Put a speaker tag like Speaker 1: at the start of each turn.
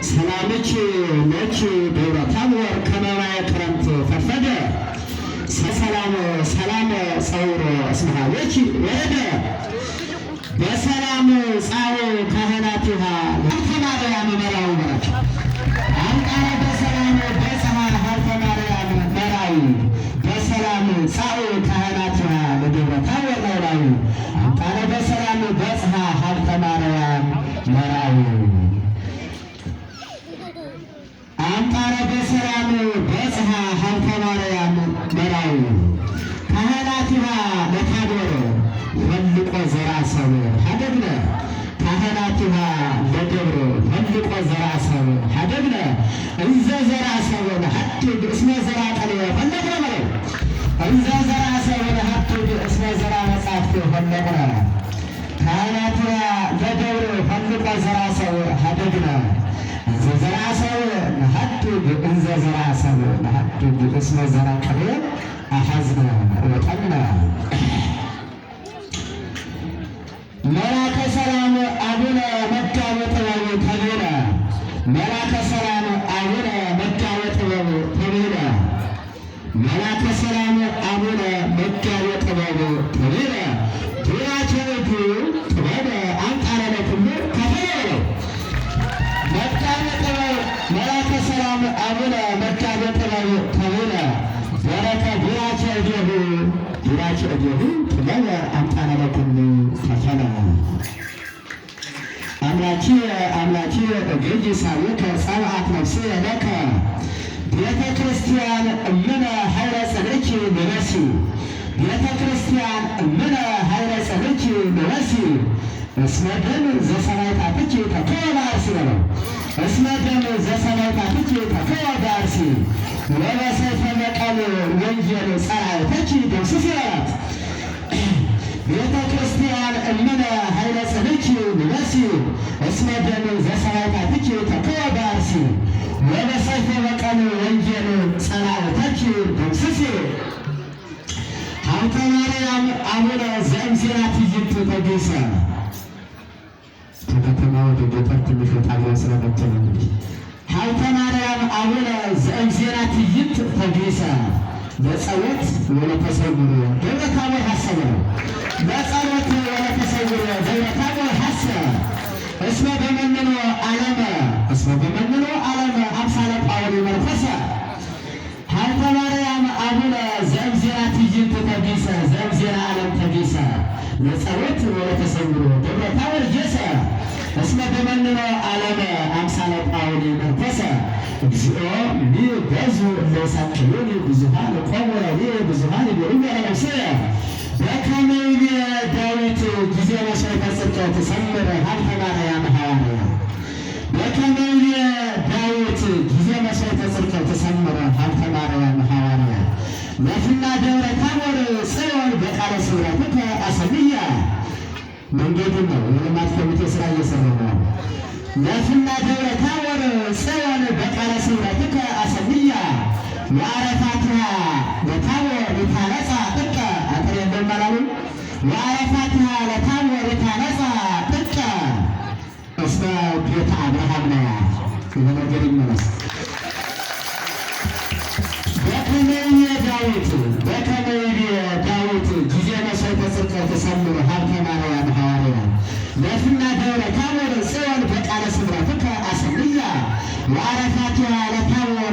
Speaker 1: ሰላምች ነች ደብረ ታቦር ከመባየ ክረምት ፈድፈደ ሰላም ሰላም ጸውሮ እስመሃቤኪ ወረደ በሰላም ጻው ካህናቲሃ ሀብተ ማርያም መራዊ በላቸው አንቃረ በሰላም በጽሐ ሀብተ ማርያም መራዊ በሰላም ጻው ካህናቲሃ ለደብረ ታቦር መራዊ አንቃረ በሰላም በጽሐ ሀብተ ማርያም መራዊ አንቃረ በሰላም በጽሐ ሀብተ ማርያም መራዊ ካህናቲሃ ለታቦር ፈልቆ ዘራ ሰብ ሀደግነ ካህናቲሃ ለደብር ፈልቆ ዘራ ሰብ ሀደግነ እንዘ ዘራ ሰብ ሀድግ እስመ ዘራ ቀልየ ፈለቅነ በለው እንዘ ዘራ ሰብ ሀድግ እስመ ዘራ መጻሕፍት ፈለቅነ ካህናቲሃ ለደብር ፈልቆ ዘራ ሰብ ሀደግነ እንዘ ዘራ ሰብ ሀድግ እንዘ ዘራ ሰብ ሀድግ እስመ ዘራ ቀልየ አሐዝነ ወጠምነ መላከ ሰላም አቡነ መጋቤ ጥበብ ተቤለ መላከ ሰላም አቡነ መጋቤ ጥበብ ተቤለ መላከ ሰላም አቡነ መጋቤ ጥበብ ተቤለ ዱራቸውቱ ጥበብ አንቃረ ለኩሉ ከፈለው መጋቤ ጥበብ መላከ ሰላም አቡነ መጋቤ ጥበብ ተቤለ ወረከ ዱራቸ እዴሁ ዱራቸ እዴሁ ጥበብ አንቃረ ለኩሉ ከፈለ አምላኪ እግጅ ሳቤከ ጸብአት ነፍሴ ለከ ቤተ ክርስቲያን እምነ ኃይለ ጽንዕኪ ንበሲ ቤተ ክርስቲያን እምነ ኃይለ ጽንዕኪ ንበሲ እስመ ደም ዘሰማዕታትኪ ተከወ በአርሲ በለው እስመ ደም ዘሰማዕታትኪ ተከወ በአርሲ ወበሰይፈ መቀል ወንጌል ጸራዕተኪ ደምስሲ በላት ቤተ ክርስቲያን እምነ ኃይለ ጽንዕኪ ንበሲ እስመ ደም ዘሰማዕታትኪ ተከወ በአርሲ ወበሰይፈ መቀል ወንጌል ጸራዕተኪ ደምስሲ ሀብተ ማርያም አቡነ ዘእምዜና ትዕይንት ተጌሰ ከከተማ ወደ ገጠር ትንሽ ወጣ ብለን ስለመጣን እንግዲህ ሀብተ ማርያም አቡነ ዘእምዜና ትዕይንት ተጌሰ በጸሎት ወለተሰውሮ ደብረ ታቦር ሐሰበ በጸሎት ወለተሰውሮ ደብረ ታቦር ሐሰበ እስመ በመንኖ ዓለመ አምሳለ ጳውሎስ መንፈሰ ሀብተ ማርያም አቡነ ዘእምዜና ትዕይንት ተጌሰ ዘእምዜና ዓለም ተጌሰ ለጸሎት ወለተሰውሮ ደብረ ታቦር ጌሰ እስመ በመንኖ ዓለመ አምሳለ ጳውሎስ መንፈሰ እግዚኦ ሊገዙ ለሳቅሉኒ ብዙሃን ቆሙ ለኔ ብዙሃን ይቤሩኝ ለነፍስየ በከመ ይቤ ዳዊት ጊዜ መሥዋዕተ ጽድቅ ትሰምር ሀብተ ማርያም ሐዋርያ በከመ ይቤ ዳዊት ጊዜ መሥዋዕተ ጽድቅ ትሰምር ሀብተ ማርያም ሐዋርያ ለፍና ደብረ ታቦር ጽዮን በቃለ ስብረትከ አሰንያ መንገዱን ነው የልማት ኮሚቴ ስራ እየሰራ ነው። ለፍና ደብረ ታቦር ጽዮን በቃለ ስብረትከ አሰንያ ወአረፋትሃ ለታቦር ልታነጻ ጥቀ አጥር እንደማላሉ ወአረፋትሃ ለታቦር ልታነጻ ጥቀ እስመ ቤተ አብርሃም ነያ ይህ ነገር ይመለስ በከመ ይቤ ዳዊት ጊዜ መሥዋዕተ ጽድቅ ትሰምር ሀብተ ማርያም ሐዋርያ ለፍና ደብረ ታቦር ጽዮን በቃለ ስብረትከ አሰንያ